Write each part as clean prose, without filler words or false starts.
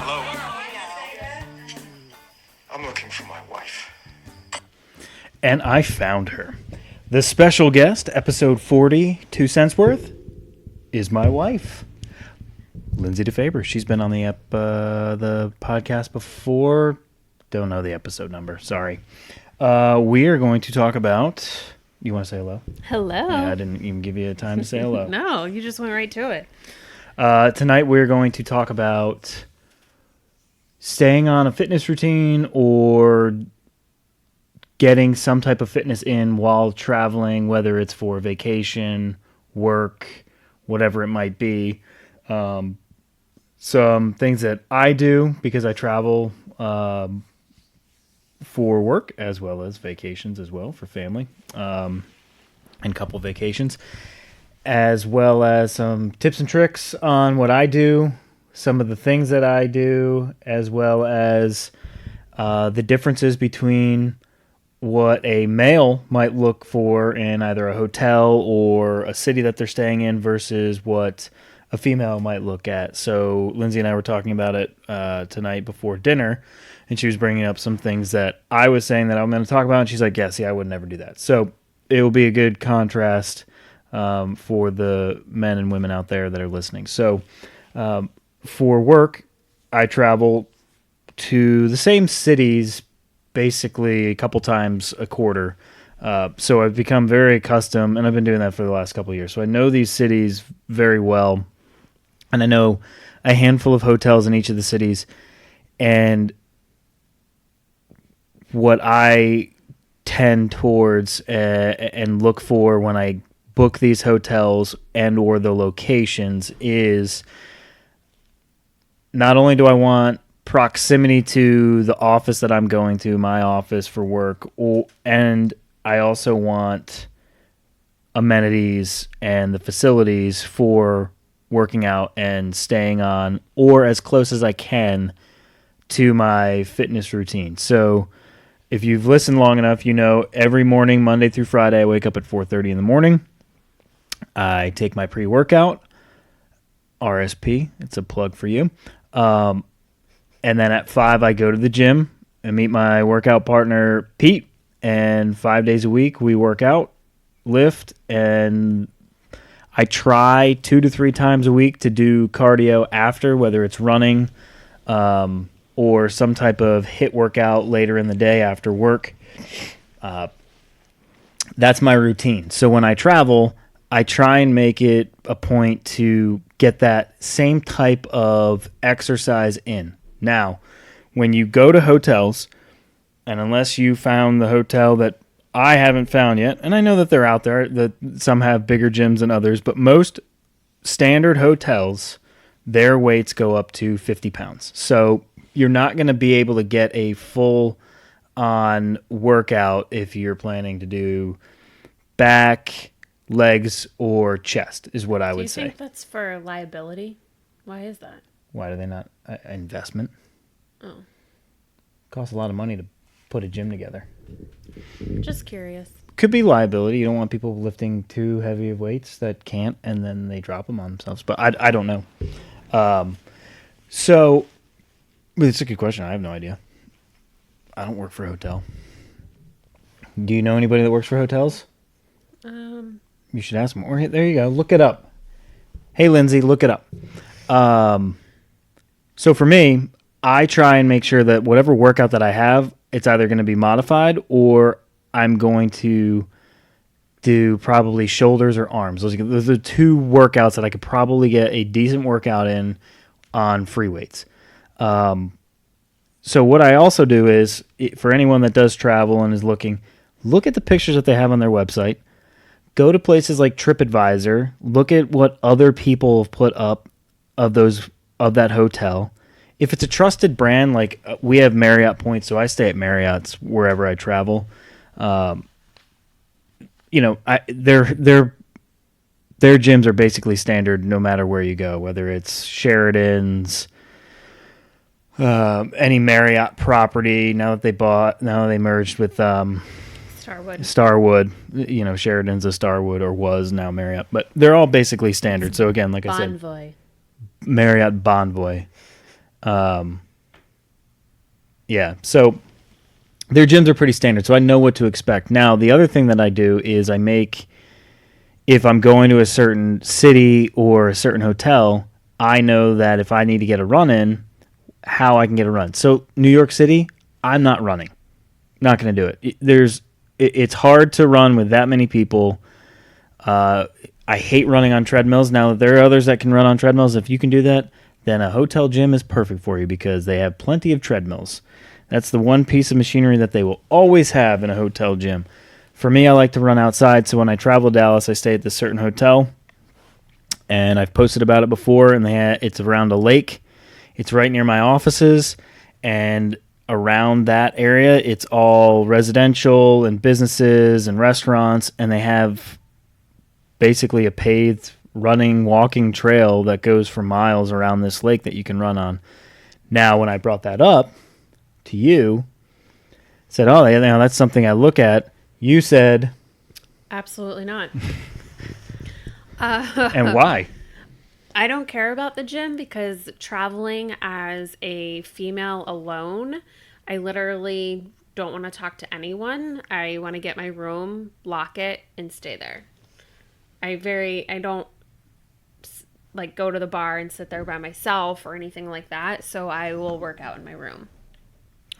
I'm looking for my wife. And I found her. The special guest, episode 40, 2 cents worth, is my wife, Lindsay DeFaber. She's been on the podcast before. Don't know the episode number. Sorry. We are going to talk about... You want to say hello? Hello. Yeah, I didn't even give you a time to say hello. No, you just went right to it. Tonight we're going to talk about staying on a fitness routine or getting some type of fitness in while traveling, whether it's for vacation, work, whatever it might be. Some things that I do because I travel for work as well as vacations as well for family and couple vacations, as well as some tips and tricks on what I do, some of the things that I do, as well as the differences between what a male might look for in either a hotel or a city that they're staying in versus what a female might look at. So Lindsay and I were talking about it tonight before dinner, and she was bringing up some things that I was saying that I'm going to talk about, and she's like, yeah, see, I would never do that. So it will be a good contrast for the men and women out there that are listening. So for work, I travel to the same cities basically a couple times a quarter. So I've become very accustomed, and I've been doing that for the last couple of years. So I know these cities very well, and I know a handful of hotels in each of the cities. And what I tend towards and look for when I book these hotels and or the locations is not only do I want proximity to the office that I'm going to, my office for work, and I also want amenities and the facilities for working out and staying on, or as close as I can to my fitness routine. So if you've listened long enough, you know every morning, Monday through Friday, I wake up at 4:30 in the morning. I take my pre-workout, RSP, it's a plug for you. And then at 5, I go to the gym and meet my workout partner, Pete. And 5 days a week, we work out, lift, and I try 2 to 3 times a week to do cardio after, whether it's running or some type of HIIT workout later in the day after work. That's my routine. So when I travel, I try and make it a point to get that same type of exercise in. Now, when you go to hotels, and unless you found the hotel that I haven't found yet, and I know that they're out there, that some have bigger gyms than others, but most standard hotels, their weights go up to 50 pounds. So you're not going to be able to get a full-on workout if you're planning to do back, legs, or chest, is what I would say. Do you think that's for liability? Why is that? Why do they not? Investment. Oh. Costs a lot of money to put a gym together. Just curious. Could be liability. You don't want people lifting too heavy of weights that can't, and then they drop them on themselves. But I don't know. So, but it's a good question. I have no idea. I don't work for a hotel. Do you know anybody that works for hotels? You should ask them. Or there you go. Look it up. Hey, Lindsay, look it up. So for me, I try and make sure that whatever workout that I have, it's either going to be modified or I'm going to do probably shoulders or arms. Those are 2 workouts that I could probably get a decent workout in on free weights. So what I also do is, for anyone that does travel and is looking, look at the pictures that they have on their website. Go to places like TripAdvisor. Look at what other people have put up of that hotel. If it's a trusted brand, like we have Marriott points, so I stay at Marriott's wherever I travel. Their gyms are basically standard no matter where you go, whether it's Sheraton's, any Marriott property. Now that they merged with Starwood. Sheraton's a Starwood, or was now Marriott, but they're all basically standard. So again, like I said, Bonvoy. Marriott Bonvoy. Yeah, so their gyms are pretty standard, so I know what to expect. Now, the other thing that I do is if I'm going to a certain city or a certain hotel, I know that if I need to get a run in, how I can get a run. So New York City, I'm not running. Not going to do it. It's hard to run with that many people. I hate running on treadmills. Now, there are others that can run on treadmills. If you can do that, then a hotel gym is perfect for you because they have plenty of treadmills. That's the one piece of machinery that they will always have in a hotel gym. For me, I like to run outside, so when I travel to Dallas, I stay at this certain hotel, and I've posted about it before, and it's around a lake. It's right near my offices, and around that area, it's all residential and businesses and restaurants, and they have basically a paved running, walking trail that goes for miles around this lake that you can run on. Now, when I brought that up to you, said, oh, that's something I look at. You said... Absolutely not. And why? I don't care about the gym because traveling as a female alone, I literally don't want to talk to anyone. I want to get my room, lock it, and stay there. I don't like go to the bar and sit there by myself or anything like that. So I will work out in my room.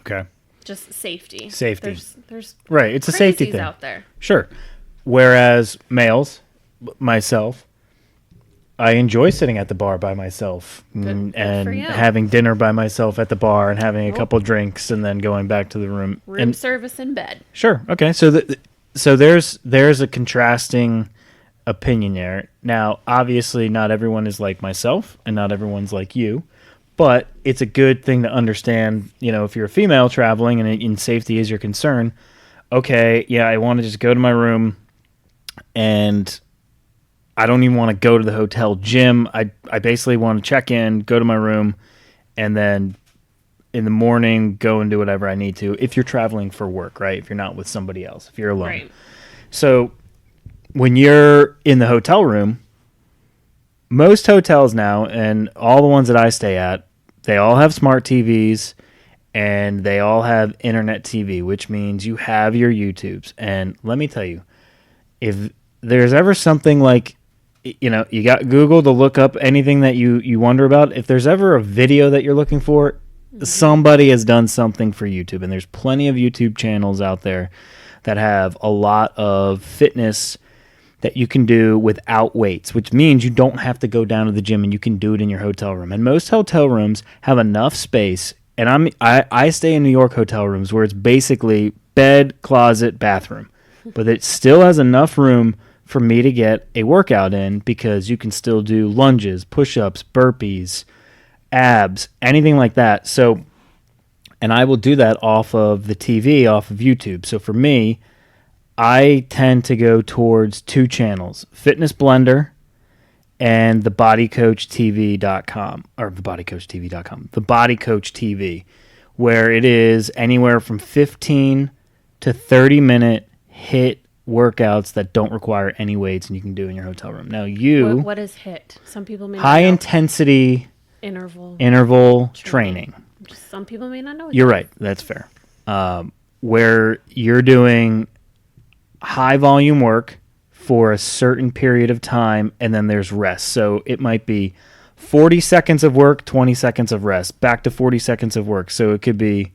Okay. Just safety. There's right. It's a safety thing out there. Sure. Whereas males, myself, I enjoy sitting at the bar by myself and having dinner by myself at the bar and having a couple drinks and then going back to the room. Service in bed. Sure. Okay. So there's a contrasting opinion there. Now, obviously, not everyone is like myself and not everyone's like you, but it's a good thing to understand, if you're a female traveling and safety is your concern, okay, yeah, I want to just go to my room and I don't even want to go to the hotel gym. I basically want to check in, go to my room, and then in the morning go and do whatever I need to if you're traveling for work, right? If you're not with somebody else, if you're alone. Right. So when you're in the hotel room, most hotels now, and all the ones that I stay at, they all have smart TVs and they all have internet TV, which means you have your YouTubes. And let me tell you, if there's ever something like, you got Google to look up anything that you wonder about, if there's ever a video that you're looking for, somebody has done something for YouTube. And there's plenty of YouTube channels out there that have a lot of fitness that you can do without weights, which means you don't have to go down to the gym and you can do it in your hotel room. And most hotel rooms have enough space, and I stay in New York hotel rooms where it's basically bed, closet, bathroom, but it still has enough room for me to get a workout in because you can still do lunges, push-ups, burpees, abs, anything like that. So, and I will do that off of the TV, off of YouTube. So for me, I tend to go towards two channels, Fitness Blender and thebodycoachtv.com, or thebodycoachtv.com, The Body Coach TV, where it is anywhere from 15 to 30-minute HIIT workouts that don't require any weights and you can do in your hotel room. Now what is HIIT? Some people may not high know. Intensity interval training. Some people may not know. You're right. That's fair. Where you're doing high volume work for a certain period of time and then there's rest. So it might be 40 seconds of work, 20 seconds of rest, back to 40 seconds of work. So it could be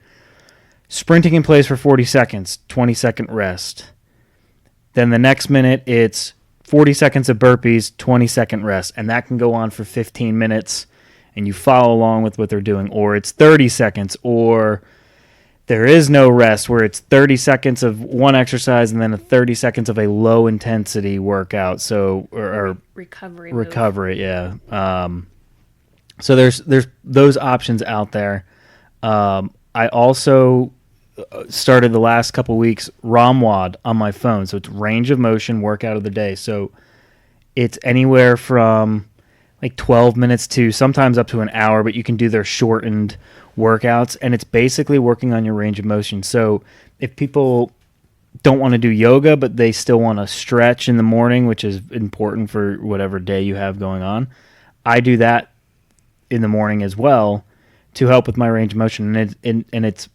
sprinting in place for 40 seconds, 20-second rest. Then the next minute it's 40 seconds of burpees, 20-second rest. And that can go on for 15 minutes and you follow along with what they're doing. Or it's 30 seconds, or there is no rest where it's 30 seconds of one exercise and then 30 seconds of a low intensity workout. So, or recovery. Yeah. So there's those options out there. I also started the last couple weeks ROMWOD on my phone. So it's range of motion workout of the day. So it's anywhere from like 12 minutes to sometimes up to an hour, but you can do their shortened workouts, and it's basically working on your range of motion. So if people don't want to do yoga, but they still want to stretch in the morning, which is important for whatever day you have going on, I do that in the morning as well to help with my range of motion. And it's,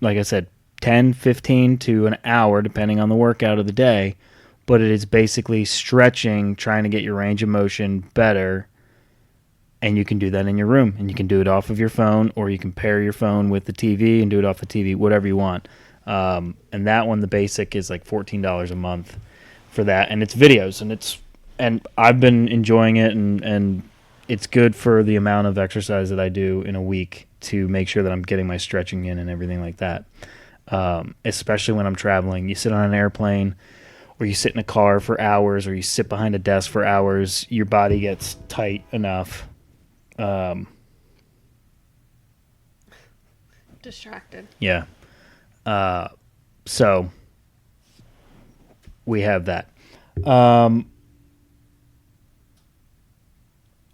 like I said, 10, 15 to an hour, depending on the workout of the day. But it is basically stretching, trying to get your range of motion better. And you can do that in your room. And you can do it off of your phone, or you can pair your phone with the TV and do it off the TV, whatever you want. And that one, the basic, is like $14 a month for that. And it's videos. And I've been enjoying it, and it's good for the amount of exercise that I do in a week to make sure that I'm getting my stretching in and everything like that. Especially when I'm traveling. You sit on an airplane, or you sit in a car for hours, or you sit behind a desk for hours, your body gets tight enough. Distracted. Yeah. So we have that.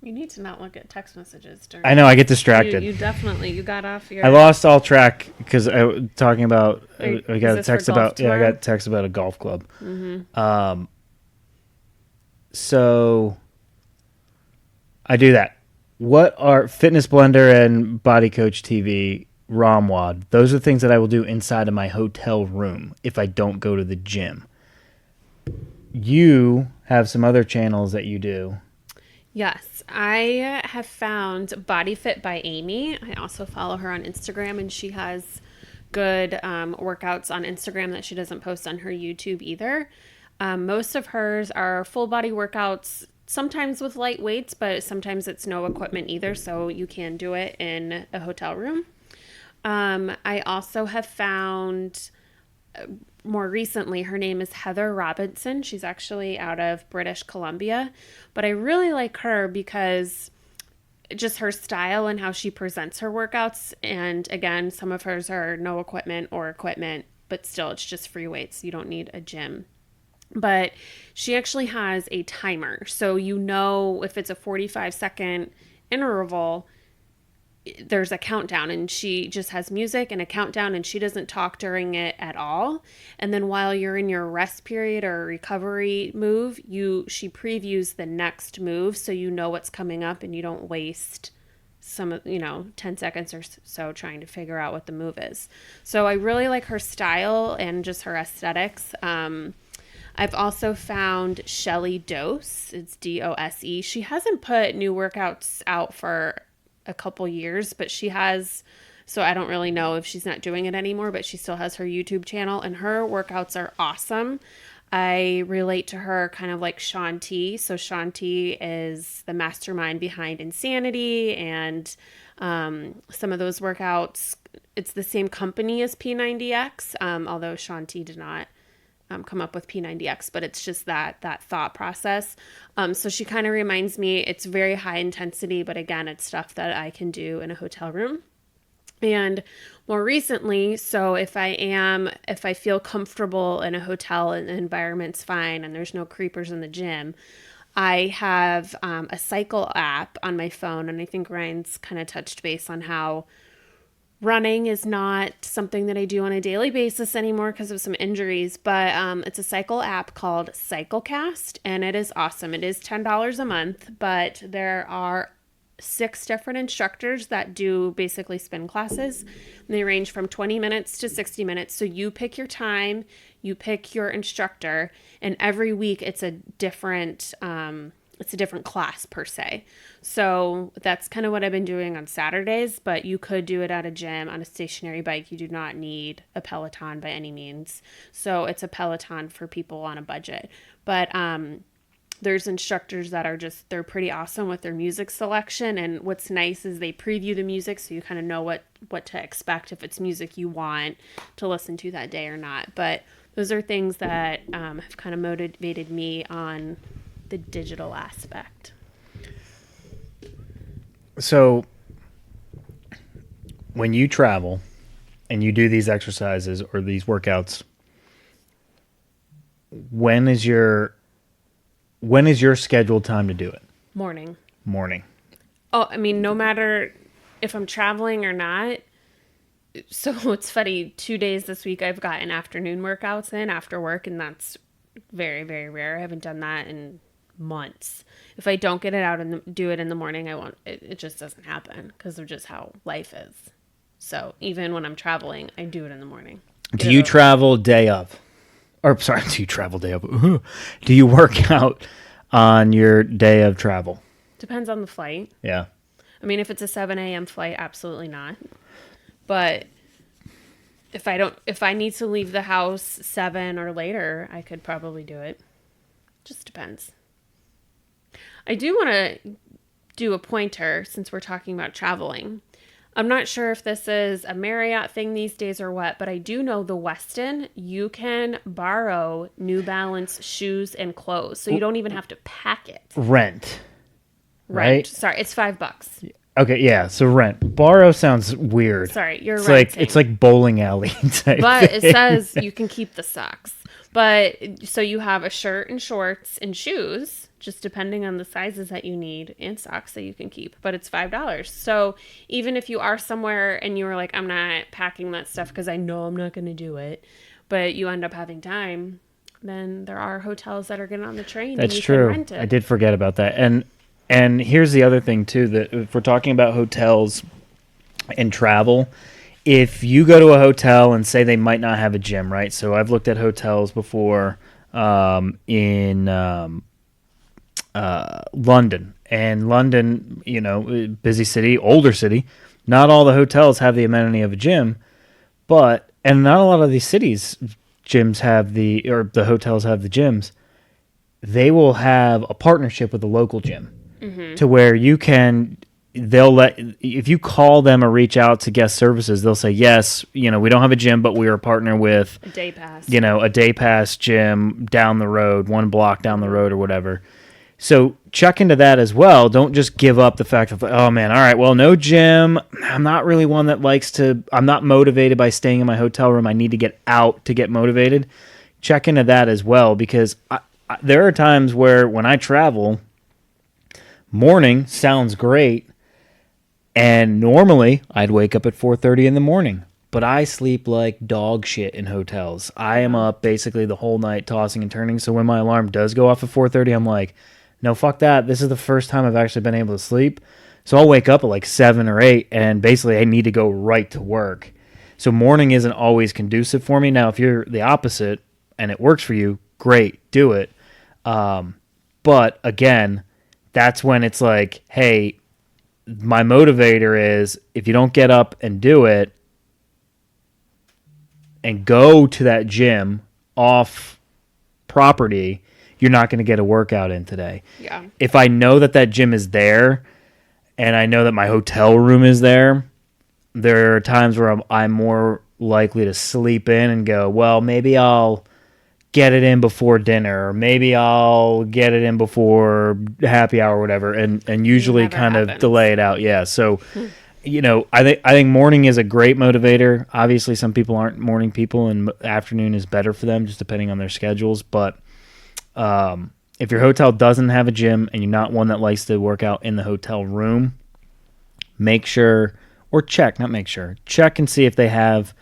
You need to not look at text messages during. I know I get distracted. You definitely got off your. I lost all track because I talking about. Wait, I got a is this for text golf about. Yeah, I tomorrow? got a text about a golf club. So I do that. What are Fitness Blender and Body Coach TV, ROMWAD? Those are things that I will do inside of my hotel room if I don't go to the gym. You have some other channels that you do. Yes, I have found Body Fit by Amy. I also follow her on Instagram, and she has good workouts on Instagram that she doesn't post on her YouTube either. Most of hers are full body workouts, sometimes with light weights, but sometimes it's no equipment either, so you can do it in a hotel room. I also have found more recently, her name is Heather Robinson. She's actually out of British Columbia, but I really like her because just her style and how she presents her workouts. And again, some of hers are no equipment or equipment, but still it's just free weights. You don't need a gym. But she actually has a timer. So you know if it's a 45-second interval, there's a countdown, and she just has music and a countdown, and she doesn't talk during it at all. And then while you're in your rest period or recovery move, she previews the next move, so you know what's coming up and you don't waste 10 seconds or so trying to figure out what the move is. So I really like her style and just her aesthetics. I've also found Shelly Dose. It's DOSE. She hasn't put new workouts out for a couple years, but she has, so I don't really know if she's not doing it anymore, but she still has her YouTube channel, and her workouts are awesome. I relate to her kind of like Shaun T. So Shaun T is the mastermind behind Insanity, and some of those workouts, it's the same company as P90X, although Shaun T did not come up with P90X, but it's just that thought process. So she kind of reminds me, it's very high intensity, but again, it's stuff that I can do in a hotel room. And more recently, so if I feel comfortable in a hotel and the environment's fine and there's no creepers in the gym, I have a cycle app on my phone. And I think Ryan's kind of touched base on how running is not something that I do on a daily basis anymore because of some injuries, but it's a cycle app called CycleCast, and it is awesome. It is $10 a month, but there are 6 different instructors that do basically spin classes. And they range from 20 minutes to 60 minutes. So you pick your time, you pick your instructor, and every week it's a different class per se. So that's kind of what I've been doing on Saturdays, but you could do it at a gym on a stationary bike. You do not need a Peloton by any means. So it's a Peloton for people on a budget. But there's instructors that are they're pretty awesome with their music selection. And what's nice is they preview the music so you kind of know what to expect, if it's music you want to listen to that day or not. But those are things that have kind of motivated me on the digital aspect. So when you travel and you do these exercises or these workouts, when is your scheduled time to do it? Morning. Oh, I mean, no matter if I'm traveling or not. So it's funny, 2 days this week I've gotten afternoon workouts in after work, and that's very, very rare. I haven't done that in months. If I don't get it out and do it in the morning, I won't. It just doesn't happen because of just how life is. So even when I'm traveling, I do it in the morning. Do you travel day of? Or sorry, do you travel day of? Do you work out on your day of travel? Depends on the flight. Yeah. I mean, if it's a 7 a.m. flight, absolutely not. But if I need to leave the house 7 or later, I could probably do it. Just depends. I do want to do a pointer since we're talking about traveling. I'm not sure if this is a Marriott thing these days or what, but I do know the Westin, you can borrow New Balance shoes and clothes. So you don't even have to pack it. Rent. Right? Sorry, it's $5. Okay, yeah. So rent. Borrow sounds weird. Sorry, you're It's renting. like it's like bowling alley type. But it thing. says you can keep the socks. But so you have a shirt and shorts and shoes, just depending on the sizes that you need, and socks that you can keep. But it's $5. So even if you are somewhere and you were like, I'm not packing that stuff because I know I'm not going to do it, but you end up having time, then there are hotels that are getting on the train. That's and you true. Can rent it. I did forget about that. And here's the other thing too, that if we're talking about hotels and travel, if you go to a hotel and say they might not have a gym, right? So I've looked at hotels before in London. And London, you know, busy city, older city, not all the hotels have the amenity of a gym, and not a lot of these cities gyms have the hotels have the gyms. They will have a partnership with a local gym to where they'll let, if you call them or reach out to guest services, they'll say, yes, you know, we don't have a gym, but we are a partner with A day pass. you know, a day pass gym down the road, 1 block down the road or whatever. So check into that as well. Don't just give up the fact of, oh man, all right, well, no gym. I'm not really one that I'm not motivated by staying in my hotel room. I need to get out to get motivated. Check into that as well, because there are times where when I travel, morning sounds great. And normally I'd wake up at 4:30 in the morning, but I sleep like dog shit in hotels. I am up basically the whole night tossing and turning. So when my alarm does go off at 4:30, I'm like, no, fuck that. This is the first time I've actually been able to sleep. So I'll wake up at like 7 or 8 and basically I need to go right to work. So morning isn't always conducive for me. Now, if you're the opposite and it works for you, great, do it. But again, that's when it's like, hey, my motivator is if you don't get up and do it and go to that gym off property, you're not going to get a workout in today. Yeah. If I know that gym is there and I know that my hotel room is there are times where I'm more likely to sleep in and go, well, maybe I'll get it in before dinner, or maybe I'll get it in before happy hour or whatever, and usually Never kind happens. of delay it out. Yeah. So, you know, I think morning is a great motivator. Obviously, some people aren't morning people, and afternoon is better for them, just depending on their schedules. But if your hotel doesn't have a gym and you're not one that likes to work out in the hotel room, make sure, or check and see if they have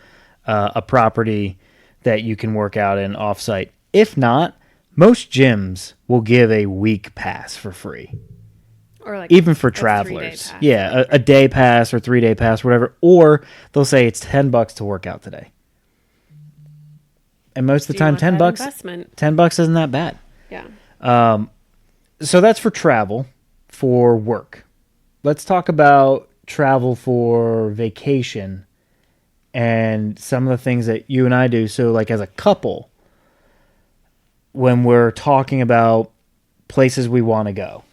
a property that you can work out in offsite. If not, most gyms will give a week pass for free. Or like Even for a 3-day travelers. pass. Yeah, a day pass or 3-day pass, whatever. Or they'll say it's $10 to work out today. And most of the Do you time, want that $10, investment? $10 isn't that bad. Yeah. So that's for travel, for work. Let's talk about travel for vacation and some of the things that you and I do. So like as a couple, when we're talking about places we want to go,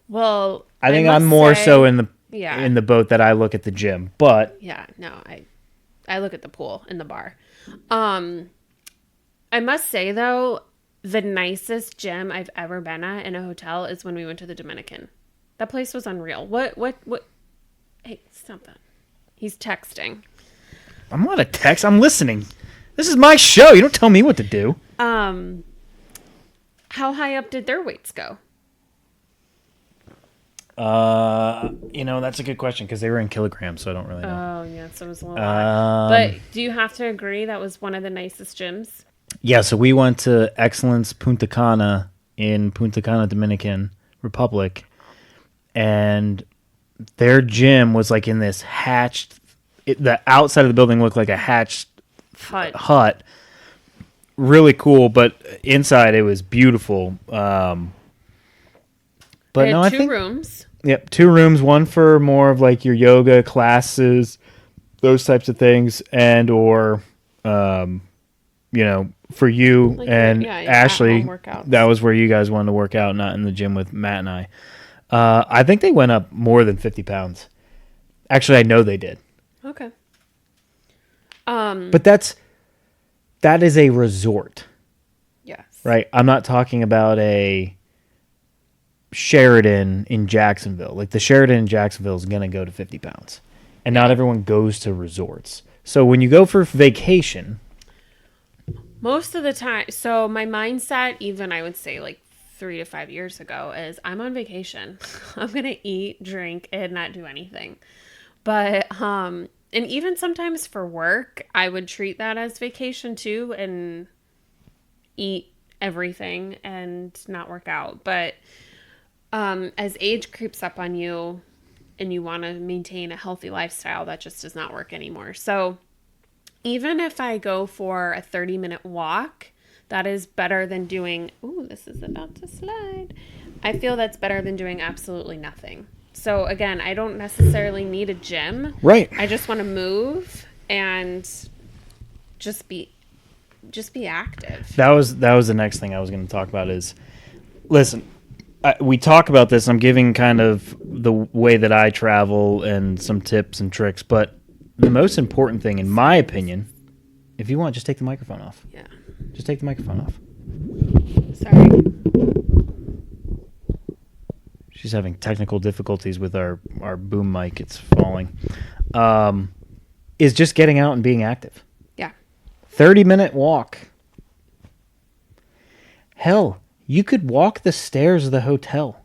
Well, I think must I'm more say- so in the Yeah. in the boat that I look at the gym, but Yeah, no, I look at the pool and the bar. I must say though, the nicest gym I've ever been at in a hotel is when we went to the Dominican. That place was unreal. What? Hey, stop that. He's texting. I'm not a text. I'm listening. This is my show. You don't tell me what to do. How high up did their weights go? You know, that's a good question because they were in kilograms, so I don't really know. Oh, yeah, so it was a little odd. Um, But do you have to agree that was one of the nicest gyms? Yeah, so we went to Excellence Punta Cana in Punta Cana, Dominican Republic, and their gym was like in this hatched. The outside of the building looked like a hatched hut. Really cool, but inside it was beautiful. But They no, had I two think rooms. yep, 2 rooms, one for more of like your yoga classes, those types of things, and or for you Like, and yeah, Ashley, at-home workouts. that was where you guys wanted to work out, not in the gym with Matt and I. I think they went up more than 50 pounds. Actually, I know they did. Okay. But that is a resort, Yes. right? I'm not talking about a Sheridan in Jacksonville. Like the Sheridan in Jacksonville is going to go to 50 pounds. And not everyone goes to resorts. So when you go for vacation, Most of the time, so my mindset, even I would say like 3 to 5 years ago, is I'm on vacation. I'm going to eat, drink, and not do anything. But, and even sometimes for work, I would treat that as vacation too and eat everything and not work out. But as age creeps up on you and you want to maintain a healthy lifestyle, that just does not work anymore. So even if I go for a 30-minute walk, that is better than doing, ooh, this is about to slide. I feel that's better than doing absolutely nothing. So again, I don't necessarily need a gym. right? I just want to move and just be active. That was the next thing I was going to talk about is, listen, we talk about this. I'm giving kind of the way that I travel and some tips and tricks, but the most important thing, in my opinion, if you want, just take the microphone off. Yeah. Just take the microphone off. Sorry. She's having technical difficulties with our boom mic. It's falling. Is just getting out and being active. Yeah. 30-minute walk. Hell, you could walk the stairs of the hotel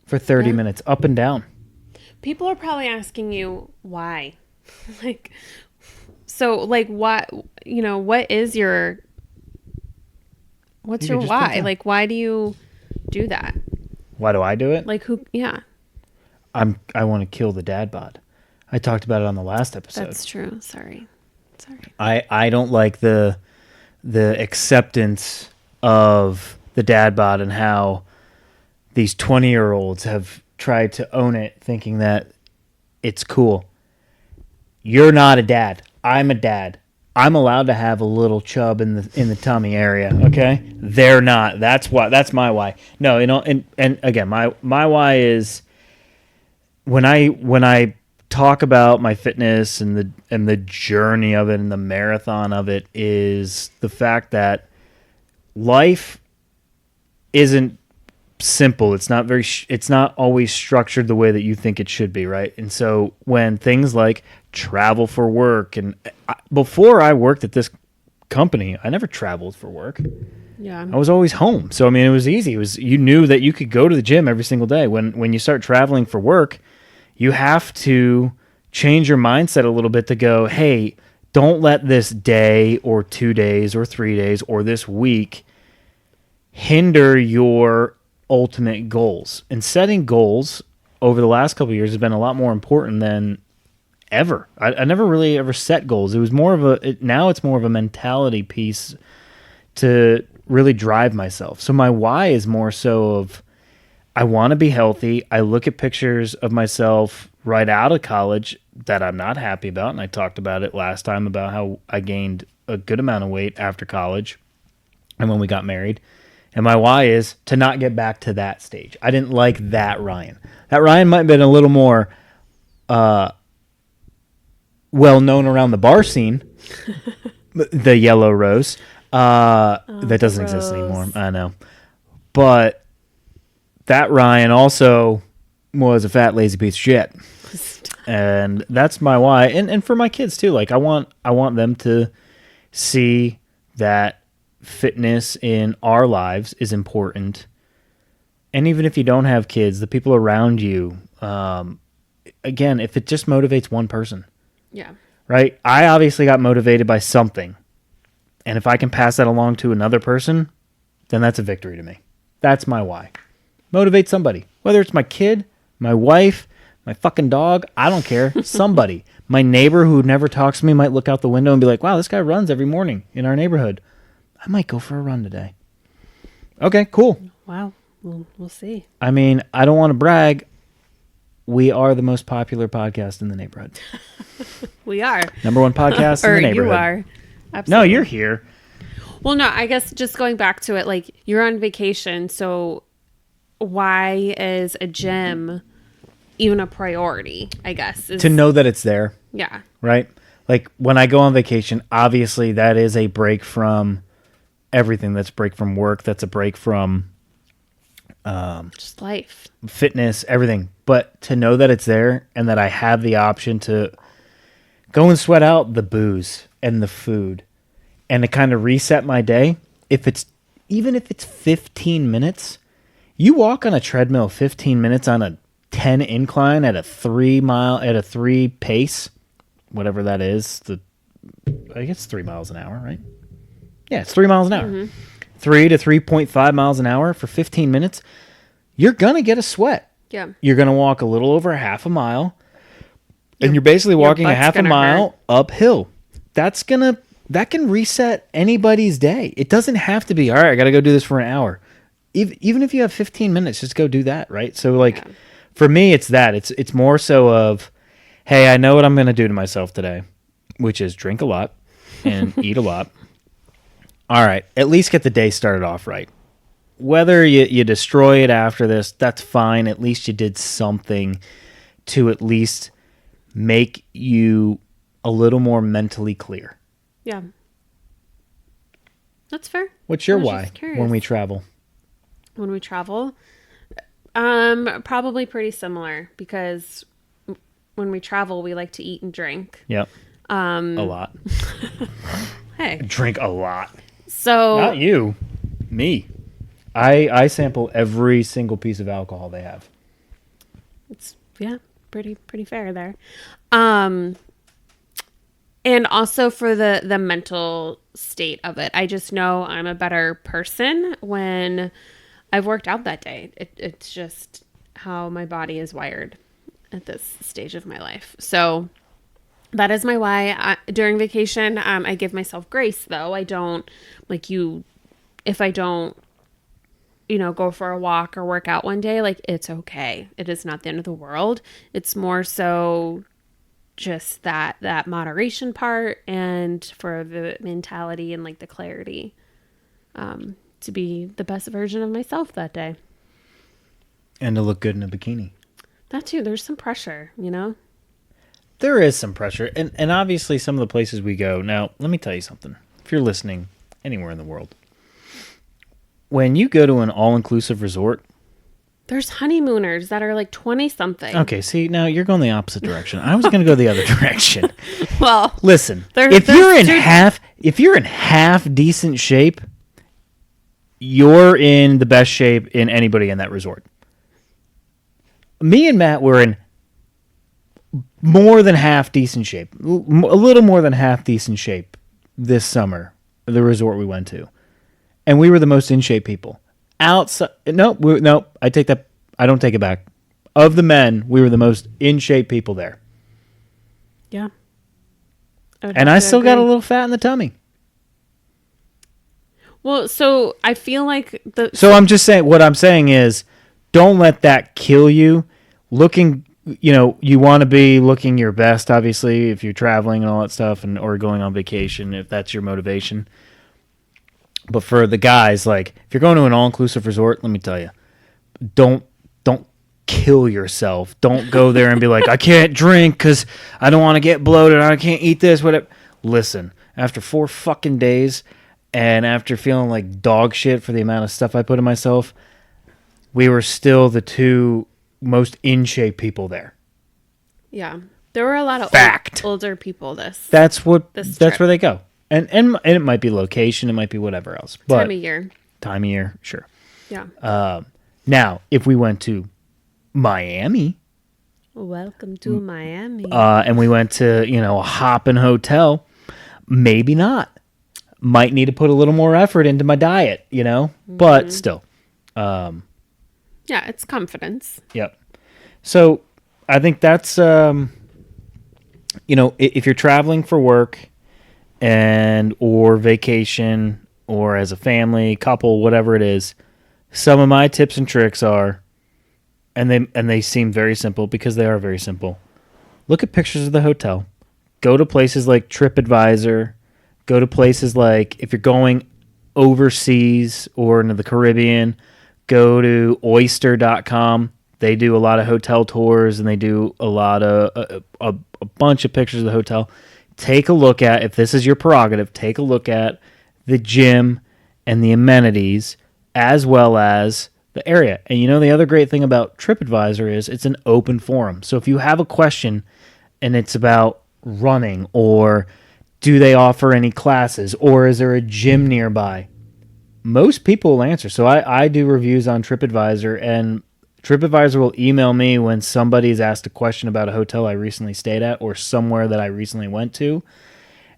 for 30 minutes up and down. People are probably asking you why. Like, so like what, what is your, what's You your could just put why? that. Like, why do you do that? Why do I do it? Like who, yeah, I want to kill the dad bod. I talked about it on the last episode. that's true. Sorry. I don't like the acceptance of the dad bod and how these 20-year-olds have tried to own it, thinking that it's cool. You're not a dad. I'm a dad. I'm allowed to have a little chub in the tummy area. Okay, they're not. That's my why. No, and again, my why is when I talk about my fitness and the journey of it and the marathon of it is the fact that life isn't simple. It's not it's not always structured the way that you think it should be, right? And so when things like travel for work, and before I worked at this company, I never traveled for work. Yeah. I was always home. So I mean, it was easy. You knew that you could go to the gym every single day. When you start traveling for work, you have to change your mindset a little bit to go, hey, don't let this day or 2 days or 3 days or this week hinder your ultimate goals. And setting goals over the last couple of years has been a lot more important than ever. I never really ever set goals. It was more of now it's more of a mentality piece to really drive myself. So my why is more so of I want to be healthy. I look at pictures of myself right out of college that I'm not happy about. And I talked about it last time about how I gained a good amount of weight after college and when we got married. And my why is to not get back to that stage. I didn't like that Ryan. That Ryan might have been a little more well known around the bar scene. The Yellow Rose. That doesn't exist anymore. I know. But that Ryan also was a fat, lazy piece of shit. And that's my why. And for my kids too. Like I want them to see that fitness in our lives is important. And even if you don't have kids, the people around you, again, if it just motivates one person. Yeah. Right? I obviously got motivated by something. And if I can pass that along to another person, then that's a victory to me. That's my why. Motivate somebody. Whether it's my kid, my wife, my fucking dog, I don't care. Somebody. My neighbor who never talks to me might look out the window and be like, wow, this guy runs every morning in our neighborhood. I might go for a run today. Okay, cool. Wow. We'll see. I mean, I don't want to brag. We are the most popular podcast in the neighborhood. We are. Number one podcast in Or the neighborhood. you are. Absolutely. No, you're here. Well, no, I guess just going back to it, like you're on vacation, so why is a gym even a priority, I guess? To know that it's there, Yeah. right? Like when I go on vacation, obviously that is a break from everything. That's a break from work. That's a break from Just life. fitness, everything. But to know that it's there and that I have the option to go and sweat out the booze and the food and to kind of reset my day, even if it's 15 minutes, you walk on a treadmill 15 minutes on a 10 incline at a 3 pace, whatever that is. I guess 3 miles an hour, right? Yeah, it's 3 miles an hour. 3 to 3.5 miles an hour for 15 minutes. You're going to get a sweat. Yeah. You're going to walk a little over half a mile, and you're basically walking a butt's half a gonna mile hurt. uphill. That can reset anybody's day. It doesn't have to be, all right, I got to go do this for an hour. Even if you have 15 minutes, just go do that, right? So like for me, it's that. It's more so of, hey, I know what I'm going to do to myself today, which is drink a lot and eat a lot. All right, at least get the day started off right. Whether you destroy it after this, that's fine. At least you did something to at least make you a little more mentally clear. Yeah. That's fair. What's your I was why just curious. when we travel? When we travel? Probably pretty similar because when we travel, we like to eat and drink. Yep. A lot. Hey. Drink a lot. So Not you. Me. I sample every single piece of alcohol they have. it's pretty fair there. And also for the mental state of it. I just know I'm a better person when I've worked out that day. It's just how my body is wired at this stage of my life. So that is my why. During vacation, I give myself grace, though. I don't, if I don't, go for a walk or work out one day, it's okay. It is not the end of the world. It's more so just that moderation part and for the mentality and the clarity to be the best version of myself that day. And to look good in a bikini. That too, there's some pressure, There is some pressure. And obviously some of the places we go. Now, let me tell you something. If you're listening anywhere in the world, when you go to an all-inclusive resort, There's honeymooners that are 20 something. okay, see, now you're going the opposite direction. I was going to go the other direction. Well, Listen, There- if you're in there's half decent shape, you're in the best shape in anybody in that resort. Me and Matt were in more than half decent shape, a little more than half decent shape this summer, the resort we went to. And we were the most in shape people. Outside, no, I take that. I don't take it back. Of the men, we were the most in shape people there. yeah. And I still got a little fat in the tummy. Well, so I feel like So I'm just saying, what I'm saying is, don't let that kill you. Looking, you want to be looking your best, obviously, if you're traveling and all that stuff, or going on vacation, if that's your motivation. But for the guys, if you're going to an all-inclusive resort, let me tell you, don't kill yourself. Don't go there and be like, I can't drink because I don't want to get bloated. I can't eat this, whatever. Listen, after 4 fucking days and after feeling like dog shit for the amount of stuff I put in myself, we were still the 2 most in-shape people there. yeah, there were a lot of Fact. older people That's trip. where they go. And it might be location, it might be whatever else. But time of year. Time of year, sure. Yeah. Now, if we went to Miami, Welcome to Miami. and we went to, a hopping hotel, maybe not. Might need to put a little more effort into my diet, but still. Yeah, it's confidence. Yep. So I think that's, if you're traveling for work or vacation or as a family, couple, whatever it is, some of my tips and tricks are, and they seem very simple because they are very simple. Look at pictures of the hotel. Go to places like TripAdvisor. Go to places like, if you're going overseas or into the Caribbean, go to oyster.com. They do a lot of hotel tours and they do a lot of a bunch of pictures of the hotel. Take a look at, if this is your prerogative, take a look at the gym and the amenities as well as the area. And the other great thing about TripAdvisor is it's an open forum. So if you have a question and it's about running, or do they offer any classes, or is there a gym nearby, most people will answer. So I do reviews on TripAdvisor, and TripAdvisor will email me when somebody's asked a question about a hotel I recently stayed at or somewhere that I recently went to.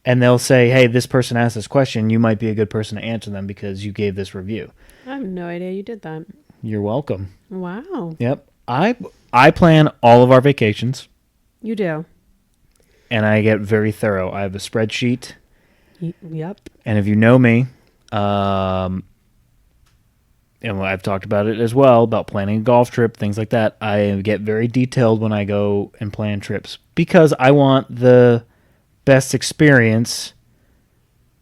And they'll say, hey, this person asked this question. You might be a good person to answer them because you gave this review. I have no idea you did that. You're welcome. Wow. Yep. I plan all of our vacations. You do. And I get very thorough. I have a spreadsheet. Yep. And if you know me, and I've talked about it as well, about planning a golf trip, things like that. I get very detailed when I go and plan trips because I want the best experience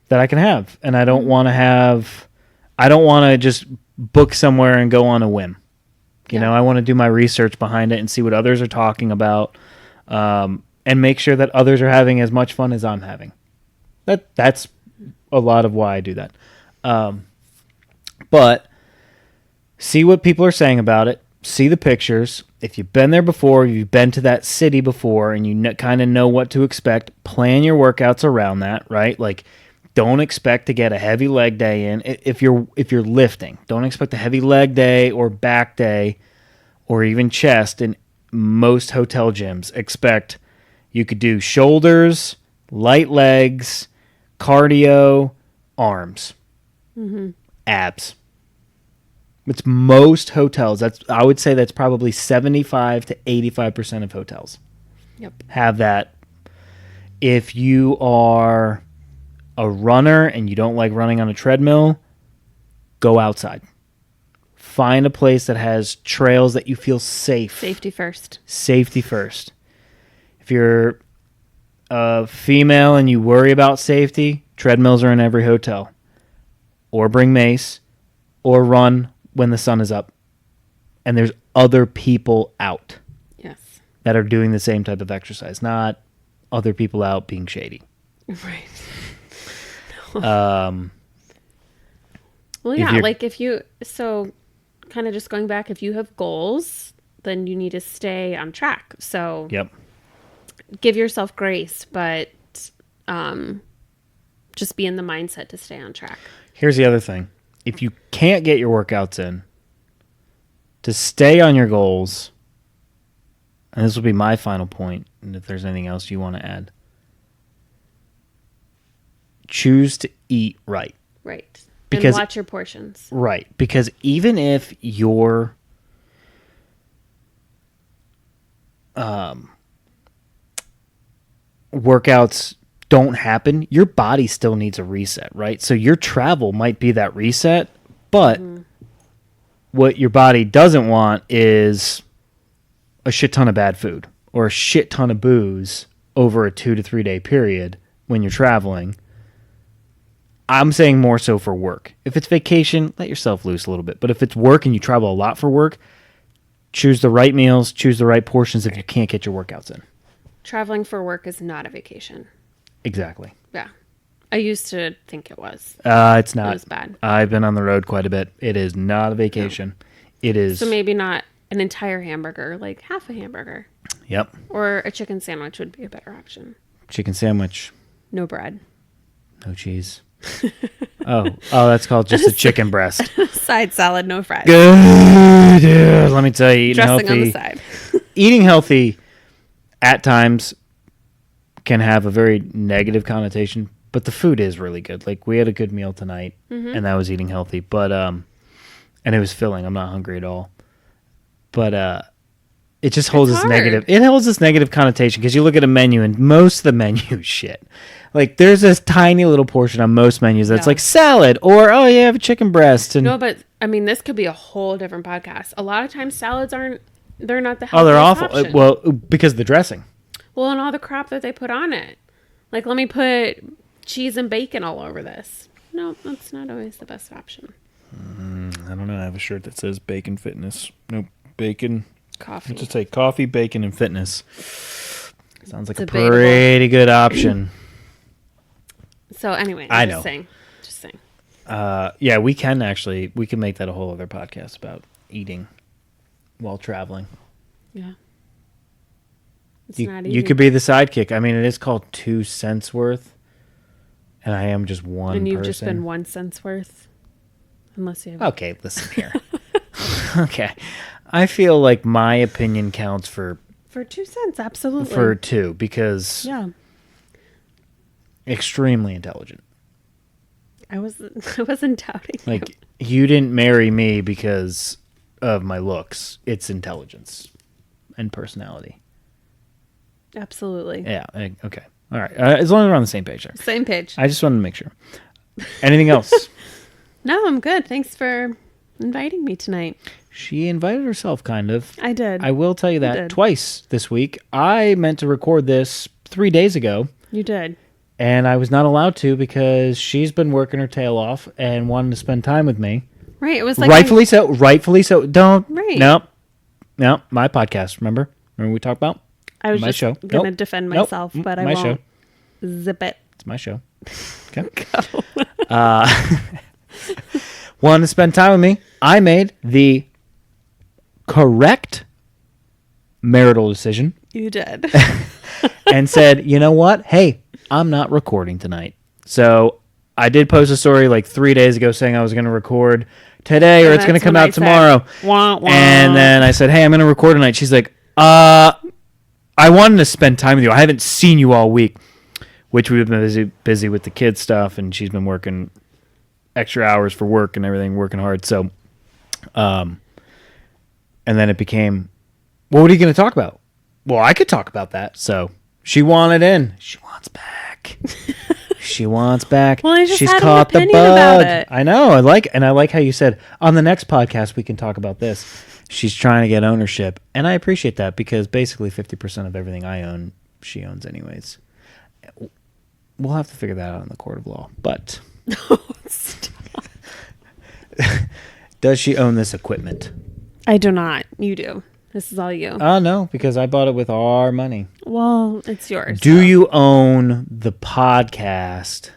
that I can have. And I don't want to just book somewhere and go on a whim. I want to do my research behind it and see what others are talking about, and make sure that others are having as much fun as I'm having. That's a lot of why I do that. But see what people are saying about it. See the pictures. If you've been there before, you've been to that city before, and you kind of know what to expect, plan your workouts around that, right? Like, don't expect to get a heavy leg day in. If you're lifting, don't expect a heavy leg day or back day or even chest in most hotel gyms. Expect you could do shoulders, light legs, cardio, arms, abs. It's most hotels. I would say that's probably 75 to 85% of hotels. Yep. Have that. If you are a runner and you don't like running on a treadmill, go outside. Find a place that has trails that you feel safe. Safety first. Safety first. If you're a female and you worry about safety, treadmills are in every hotel. Or bring mace, or run when the sun is up. And there's other people out. Yes. That are doing the same type of exercise, not other people out being shady. Right. No. Well, yeah, so kind of just going back, if you have goals, then you need to stay on track. So Yep. Give yourself grace, but just be in the mindset to stay on track. Here's the other thing. If you can't get your workouts in, to stay on your goals, and this will be my final point, and if there's anything else you want to add, choose to eat right. Right. Because, and watch your portions. Right. Because even if your workouts don't happen, your body still needs a reset, right? So your travel might be that reset, but what your body doesn't want is a shit ton of bad food or a shit ton of booze over a 2 to 3 day period when you're traveling. I'm saying more so for work. If it's vacation, let yourself loose a little bit. But if it's work and you travel a lot for work, choose the right meals, choose the right portions if you can't get your workouts in. Traveling for work is not a vacation. Exactly. Yeah. I used to think it was. It's not. It was bad. I've been on the road quite a bit. It is not a vacation. No. It is. So maybe not an entire hamburger, like half a hamburger. Yep. Or a chicken sandwich would be a better option. Chicken sandwich. No bread. No cheese. oh, that's called just a chicken breast. Side salad, no fries. Good. Yeah, let me tell you, eating Dressing healthy. on the side. Eating healthy at times can have a very negative connotation, but the food is really good. Like, we had a good meal tonight, and that was eating healthy. But and and it was filling. I'm not hungry at all. But it just holds It's this hard. negative. It holds this negative connotation because you look at a menu and most of the menu is shit. Like there's this tiny little portion on most menus that's Yeah. like salad or oh yeah, I have a chicken breast and No, but I mean, this could be a whole different podcast. A lot of times salads they're not the oh they're healthiest awful. option. Well, because of the dressing. Well, and all the crap that they put on it. Like, let me put cheese and bacon all over this. No, that's not always the best option. I don't know. I have a shirt that says bacon fitness. Nope, bacon. Coffee. Just say coffee, bacon, and fitness. Sounds like a Debatable. pretty good option. So anyway, I I'm know. Just saying. Yeah, we can make that a whole other podcast about eating while traveling. Yeah. It's not easy. You could be the sidekick. I mean, it is called 2 cents worth, and I am just one and you've person. just been 1 cent's worth. Unless you have. Okay, listen here. Okay, I feel like my opinion counts for 2 cents, absolutely. 2 because Yeah. extremely intelligent. I wasn't doubting. Like you didn't marry me because of my looks. It's intelligence and personality. Absolutely. Yeah. Okay. All right. As long as we're on the same page there. Same page. I just wanted to make sure. Anything else? No, I'm good. Thanks for inviting me tonight. She invited herself, kind of. I did. I will tell you that did. twice this week. I meant to record this 3 days ago, You did. and I was not allowed to because she's been working her tail off and wanted to spend time with me. Right. It was like Rightfully so. Rightfully so. Don't. Right. No. My podcast. Remember we talked about? I was my just show. going to Nope. defend Nope. myself, but I My won't. show. Zip it. It's my show. Okay. Wanted to spend time with me. I made the correct marital decision You did. and said, you know what? Hey, I'm not recording tonight. So I did post a story like 3 days ago saying I was going to record today or And it's going to that's come when out I said, tomorrow. Wah, wah. And then I said, hey, I'm going to record tonight. She's like, I wanted to spend time with you. I haven't seen you all week, which we've been busy with the kids stuff, and she's been working extra hours for work and everything, working hard. So, and then it became, well, what are you going to talk about? Well, I could talk about that. So she wanted in. She wants back. She wants back. Well, I just She's had an caught the opinion about bug. it. I know. I like how you said on the next podcast we can talk about this. She's trying to get ownership, and I appreciate that because basically 50% of everything I own, she owns anyways. We'll have to figure that out in the court of law. But does she own this equipment? I do not. You do. This is all you. Oh, no, because I bought it with our money. Well, it's yours. Do you own the podcast?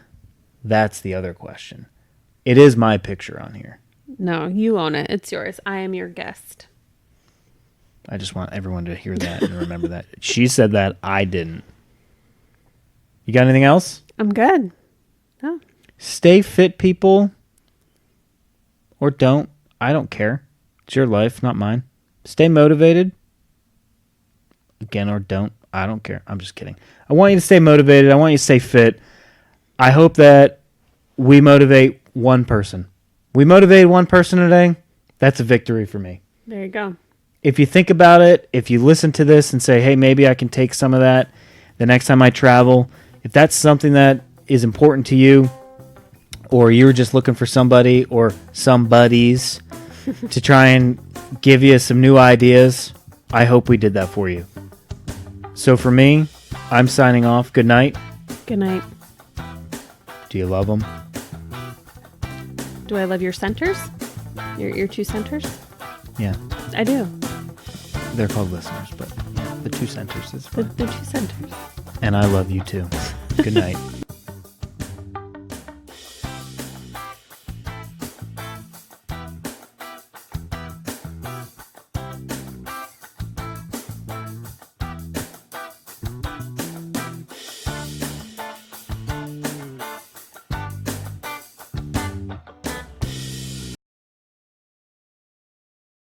That's the other question. It is my picture on here. No, you own it. It's yours. I am your guest. I just want everyone to hear that and remember that. She said that. I didn't. You got anything else? I'm good. Oh, Stay fit, people. Or don't. I don't care. It's your life, not mine. Stay motivated. Again, or don't. I don't care. I'm just kidding. I want you to stay motivated. I want you to stay fit. I hope that we motivate one person. We motivated one person today. That's a victory for me. there you go. If you think about it, if you listen to this and say, hey, maybe I can take some of that the next time I travel, if that's something that is important to you, or you're just looking for somebody or some buddies to try and give you some new ideas, I hope we did that for you. So for me, I'm signing off. Good night. Good night. Do you love them? Do I love your centers? Your 2 centers? Yeah, I do. they're called listeners, but the 2 centers is The fine. 2 centers. And I love you too. Good night.